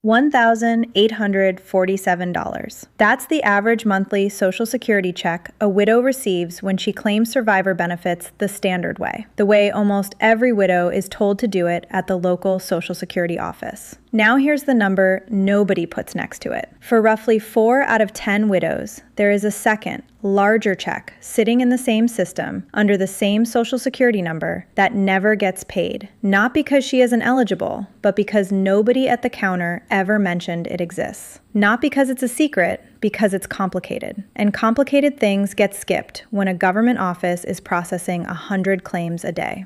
$1,847. That's the average monthly Social Security check a widow receives when she claims survivor benefits the standard way, the way almost every widow is told to do it at the local Social Security office. Now here's the number nobody puts next to it. For roughly 4 out of 10 widows, there is a second, larger check sitting in the same system under the same Social Security number that never gets paid, not because she isn't eligible, but because nobody at the counter ever mentioned it exists. Not because it's a secret, because it's complicated. And complicated things get skipped when a government office is processing 100 claims a day.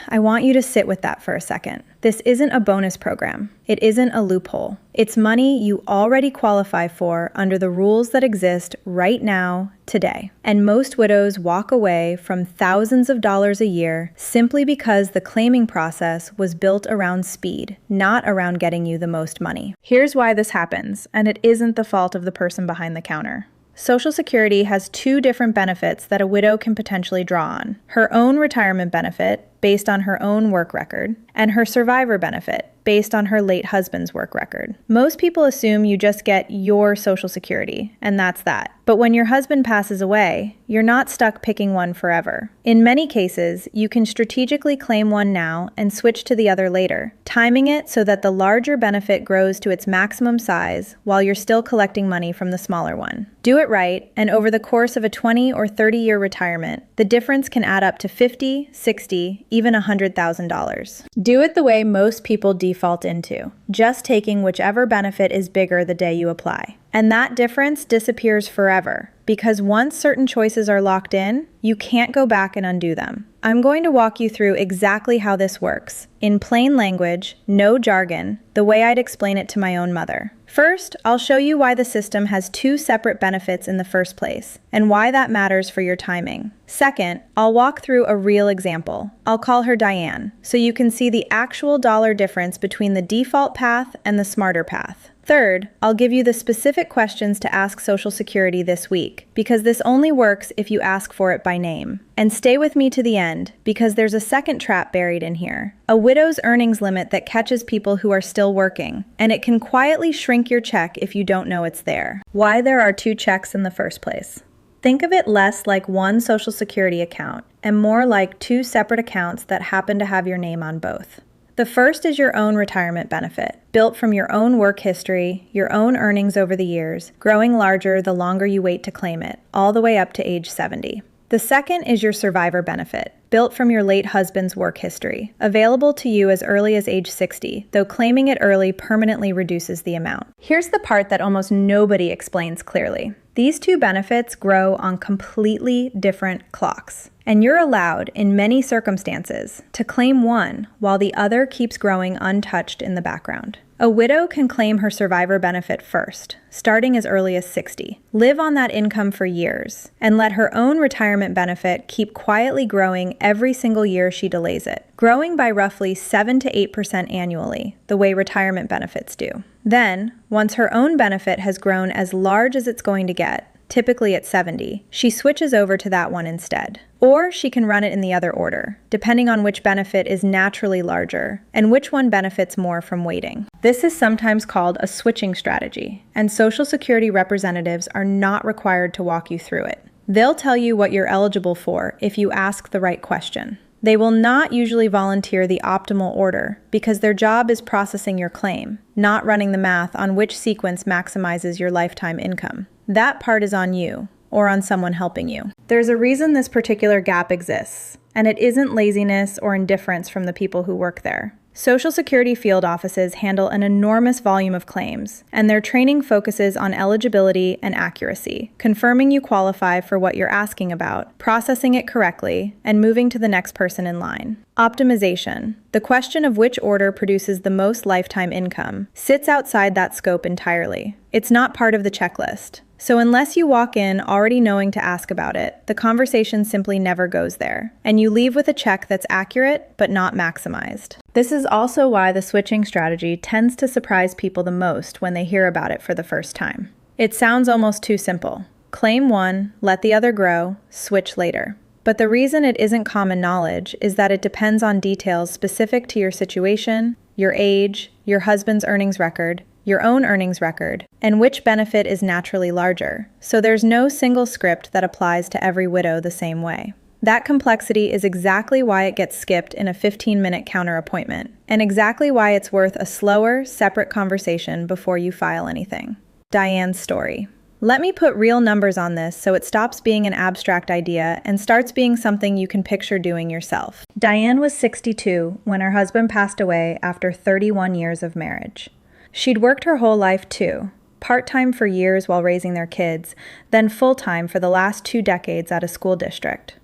I want you to sit with that for a second. This isn't a bonus program. It isn't a loophole. It's money you already qualify for under the rules that exist right now, today. And most widows walk away from thousands of dollars a year simply because the claiming process was built around speed, not around getting you the most money. Here's why this happens, and it isn't the fault of the person behind the counter. Social Security has 2 different benefits that a widow can potentially draw on: her own retirement benefit, based on her own work record, and her survivor benefit, based on her late husband's work record. Most people assume you just get your Social Security, and that's that. But when your husband passes away, you're not stuck picking one forever. In many cases, you can strategically claim one now and switch to the other later, timing it so that the larger benefit grows to its maximum size while you're still collecting money from the smaller one. Do it right, and over the course of a 20 or 30-year retirement, the difference can add up to $50, $60, even $100,000. Do it the way most people default into, just taking whichever benefit is bigger the day you apply. And that difference disappears forever, because once certain choices are locked in, you can't go back and undo them. I'm going to walk you through exactly how this works, in plain language, no jargon, the way I'd explain it to my own mother. First, I'll show you why the system has 2 separate benefits in the first place, and why that matters for your timing. Second, I'll walk through a real example. I'll call her Diane, so you can see the actual dollar difference between the default path and the smarter path. Third, I'll give you the specific questions to ask Social Security this week, because this only works if you ask for it by name. And stay with me to the end, because there's a second trap buried in here. A widow's earnings limit that catches people who are still working, and it can quietly shrink your check if you don't know it's there. Why there are 2 checks in the first place. Think of it less like one Social Security account, and more like 2 separate accounts that happen to have your name on both. The first is your own retirement benefit, built from your own work history, your own earnings over the years, growing larger the longer you wait to claim it, all the way up to age 70. The second is your survivor benefit, built from your late husband's work history, available to you as early as age 60, though claiming it early permanently reduces the amount. Here's the part that almost nobody explains clearly. These 2 benefits grow on completely different clocks, and you're allowed, in many circumstances, to claim one while the other keeps growing untouched in the background. A widow can claim her survivor benefit first, starting as early as 60, live on that income for years, and let her own retirement benefit keep quietly growing every single year she delays it, growing by roughly 7 to 8% annually, the way retirement benefits do. Then, once her own benefit has grown as large as it's going to get, typically at 70, she switches over to that one instead. Or she can run it in the other order, depending on which benefit is naturally larger and which one benefits more from waiting. This is sometimes called a switching strategy, and Social Security representatives are not required to walk you through it. They'll tell you what you're eligible for if you ask the right question. They will not usually volunteer the optimal order because their job is processing your claim, not running the math on which sequence maximizes your lifetime income. That part is on you, or on someone helping you. There's a reason this particular gap exists, and it isn't laziness or indifference from the people who work there. Social Security field offices handle an enormous volume of claims, and their training focuses on eligibility and accuracy, confirming you qualify for what you're asking about, processing it correctly, and moving to the next person in line. Optimization, the question of which order produces the most lifetime income, sits outside that scope entirely. It's not part of the checklist. So unless you walk in already knowing to ask about it, the conversation simply never goes there, and you leave with a check that's accurate but not maximized. This is also why the switching strategy tends to surprise people the most when they hear about it for the first time. It sounds almost too simple. Claim one, let the other grow, switch later. But the reason it isn't common knowledge is that it depends on details specific to your situation, your age, your husband's earnings record, your own earnings record, and which benefit is naturally larger, so there's no single script that applies to every widow the same way. That complexity is exactly why it gets skipped in a 15-minute counter appointment, and exactly why it's worth a slower, separate conversation before you file anything. Diane's story. Let me put real numbers on this so it stops being an abstract idea and starts being something you can picture doing yourself. Diane was 62 when her husband passed away after 31 years of marriage. She'd worked her whole life too, part-time for years while raising their kids, then full-time for the last 2 decades at a school district.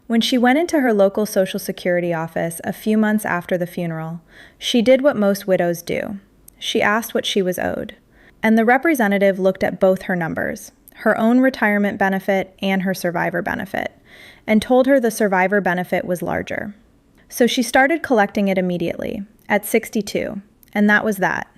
When she went into her local Social Security office a few months after the funeral, she did what most widows do. She asked what she was owed. And the representative looked at both her numbers, her own retirement benefit and her survivor benefit, and told her the survivor benefit was larger. So she started collecting it immediately, at 62, and that was that.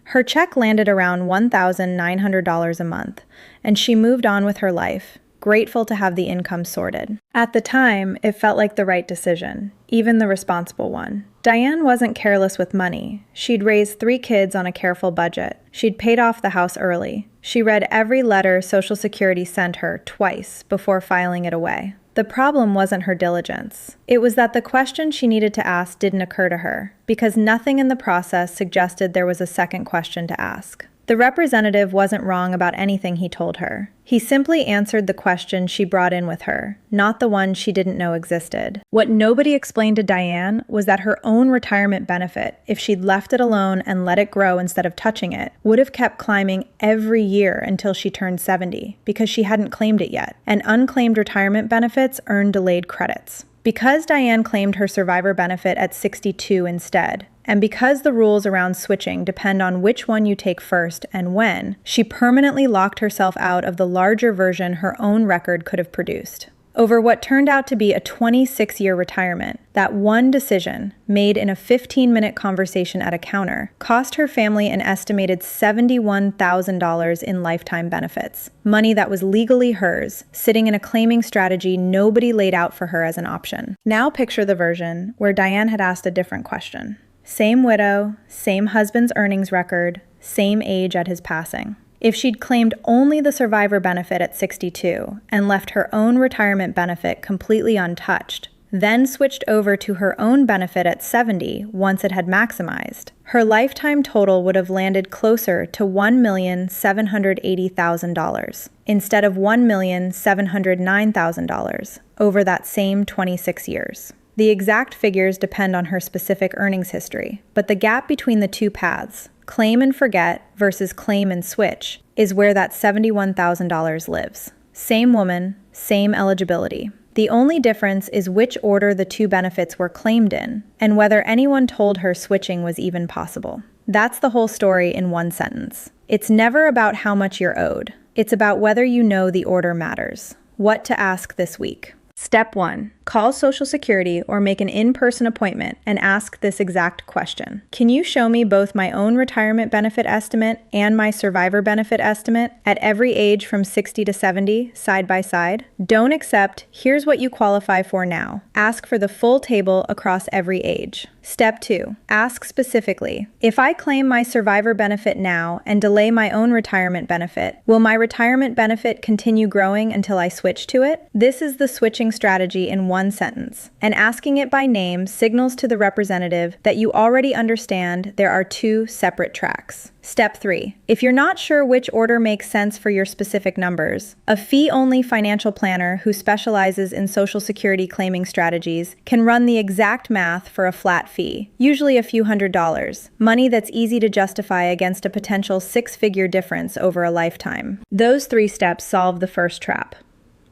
Her check landed around $1,900 a month, and she moved on with her life, grateful to have the income sorted. At the time, it felt like the right decision, even the responsible one. Diane wasn't careless with money. She'd raised 3 kids on a careful budget. She'd paid off the house early. She read every letter Social Security sent her twice before filing it away. The problem wasn't her diligence. It was that the question she needed to ask didn't occur to her, because nothing in the process suggested there was a second question to ask. The representative wasn't wrong about anything he told her. He simply answered the question she brought in with her, not the one she didn't know existed. What nobody explained to Diane was that her own retirement benefit, if she'd left it alone and let it grow instead of touching it, would have kept climbing every year until she turned 70, because she hadn't claimed it yet, and unclaimed retirement benefits earn delayed credits. Because Diane claimed her survivor benefit at 62 instead, and because the rules around switching depend on which one you take first and when, she permanently locked herself out of the larger version her own record could have produced. Over what turned out to be a 26-year retirement, that one decision, made in a 15-minute conversation at a counter, cost her family an estimated $71,000 in lifetime benefits, money that was legally hers, sitting in a claiming strategy nobody laid out for her as an option. Now picture the version where Diane had asked a different question. Same widow, same husband's earnings record, same age at his passing. If she'd claimed only the survivor benefit at 62 and left her own retirement benefit completely untouched, then switched over to her own benefit at 70 once it had maximized, her lifetime total would have landed closer to $1,780,000 instead of $1,709,000 over that same 26 years. The exact figures depend on her specific earnings history, but the gap between the two paths, claim and forget versus claim and switch, is where that $71,000 lives. Same woman, same eligibility. The only difference is which order the two benefits were claimed in, and whether anyone told her switching was even possible. That's the whole story in one sentence. It's never about how much you're owed. It's about whether you know the order matters. What to ask this week. Step 1. Call Social Security or make an in-person appointment and ask this exact question. Can you show me both my own retirement benefit estimate and my survivor benefit estimate at every age from 60 to 70, side by side? Don't accept, here's what you qualify for now. Ask for the full table across every age. Step 2. Ask specifically, if I claim my survivor benefit now and delay my own retirement benefit, will my retirement benefit continue growing until I switch to it? This is the switching strategy in one sentence, and asking it by name signals to the representative that you already understand there are two separate tracks. Step 3. If you're not sure which order makes sense for your specific numbers, a fee-only financial planner who specializes in Social Security claiming strategies can run the exact math for a flat fee, usually a few $100s, money that's easy to justify against a potential 6-figure difference over a lifetime. Those 3 steps solve the first trap.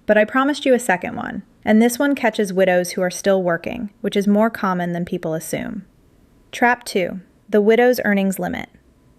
But I promised you a second one, and this one catches widows who are still working, which is more common than people assume. Trap 2. The widow's earnings limit.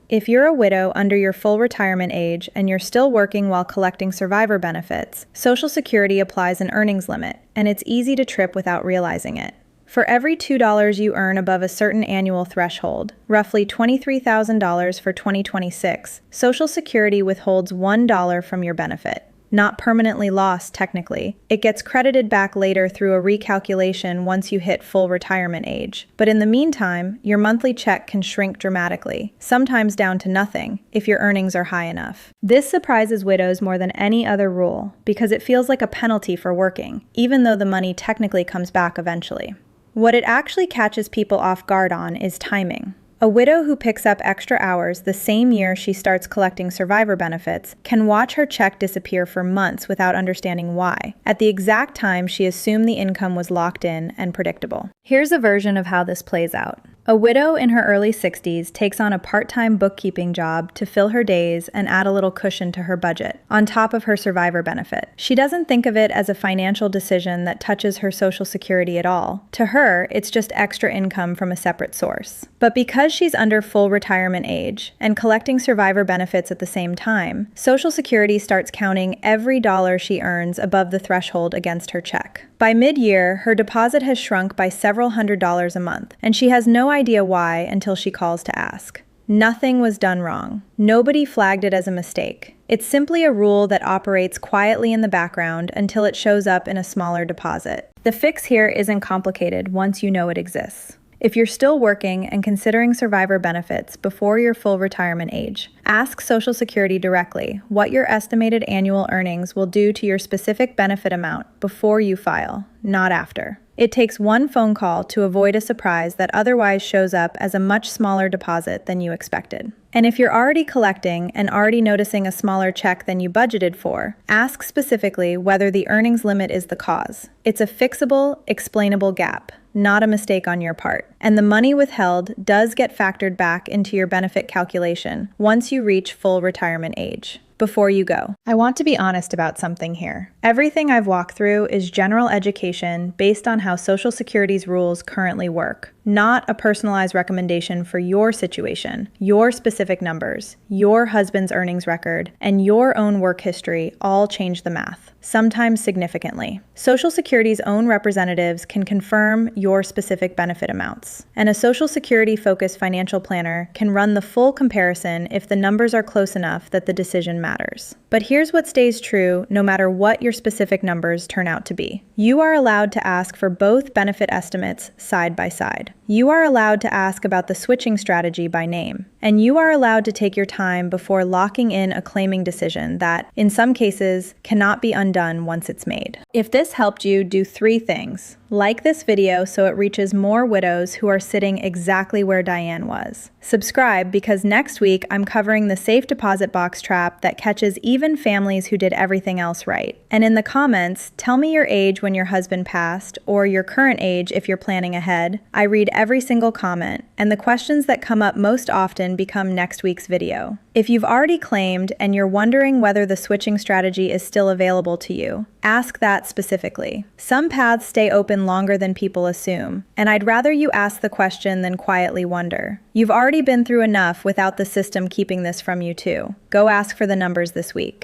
If you're a widow under your full retirement age and you're still working while collecting survivor benefits, Social Security applies an earnings limit, and it's easy to trip without realizing it. For every $2 you earn above a certain annual threshold, roughly $23,000 for 2026, Social Security withholds $1 from your benefit. not permanently lost technically. It gets credited back later through a recalculation once you hit full retirement age. But in the meantime, your monthly check can shrink dramatically, sometimes down to nothing, if your earnings are high enough. This surprises widows more than any other rule because it feels like a penalty for working, even though the money technically comes back eventually. What it actually catches people off guard on is timing. A widow who picks up extra hours the same year she starts collecting survivor benefits can watch her check disappear for months without understanding why, at the exact time she assumed the income was locked in and predictable. Here's a version of how this plays out. A widow in her early 60s takes on a part-time bookkeeping job to fill her days and add a little cushion to her budget, on top of her survivor benefit. She doesn't think of it as a financial decision that touches her Social Security at all. To her, it's just extra income from a separate source. But because she's under full retirement age and collecting survivor benefits at the same time, Social Security starts counting every dollar she earns above the threshold against her check. By mid-year, her deposit has shrunk by several $100s a month, and she has no idea why until she calls to ask. Nothing was done wrong. Nobody flagged it as a mistake. It's simply a rule that operates quietly in the background until it shows up in a smaller deposit. The fix here isn't complicated once you know it exists. If you're still working and considering survivor benefits before your full retirement age, ask Social Security directly what your estimated annual earnings will do to your specific benefit amount before you file, not after. It takes one phone call to avoid a surprise that otherwise shows up as a much smaller deposit than you expected. And if you're already collecting and already noticing a smaller check than you budgeted for, ask specifically whether the earnings limit is the cause. It's a fixable, explainable gap, not a mistake on your part. And the money withheld does get factored back into your benefit calculation once you reach full retirement age. Before you go, I want to be honest about something here. Everything I've walked through is general education based on how Social Security's rules currently work, not a personalized recommendation for your situation, your specific numbers, your husband's earnings record, and your own work history all change the math, sometimes significantly. Social Security's own representatives can confirm your specific benefit amounts, and a Social Security-focused financial planner can run the full comparison if the numbers are close enough that the decision matters. But here's what stays true no matter what your specific numbers turn out to be. You are allowed to ask for both benefit estimates side by side. You are allowed to ask about the switching strategy by name, and you are allowed to take your time before locking in a claiming decision that, in some cases, cannot be undone once it's made. If this helped you, do 3 things. Like this video so it reaches more widows who are sitting exactly where Diane was. Subscribe because next week I'm covering the safe deposit box trap that catches even families who did everything else right. And in the comments, tell me your age when your husband passed or your current age if you're planning ahead. I read every single comment, and the questions that come up most often become next week's video. If you've already claimed and you're wondering whether the switching strategy is still available to you, ask that specifically. Some paths stay open longer than people assume, and I'd rather you ask the question than quietly wonder. You've already been through enough without the system keeping this from you too. Go ask for the numbers this week.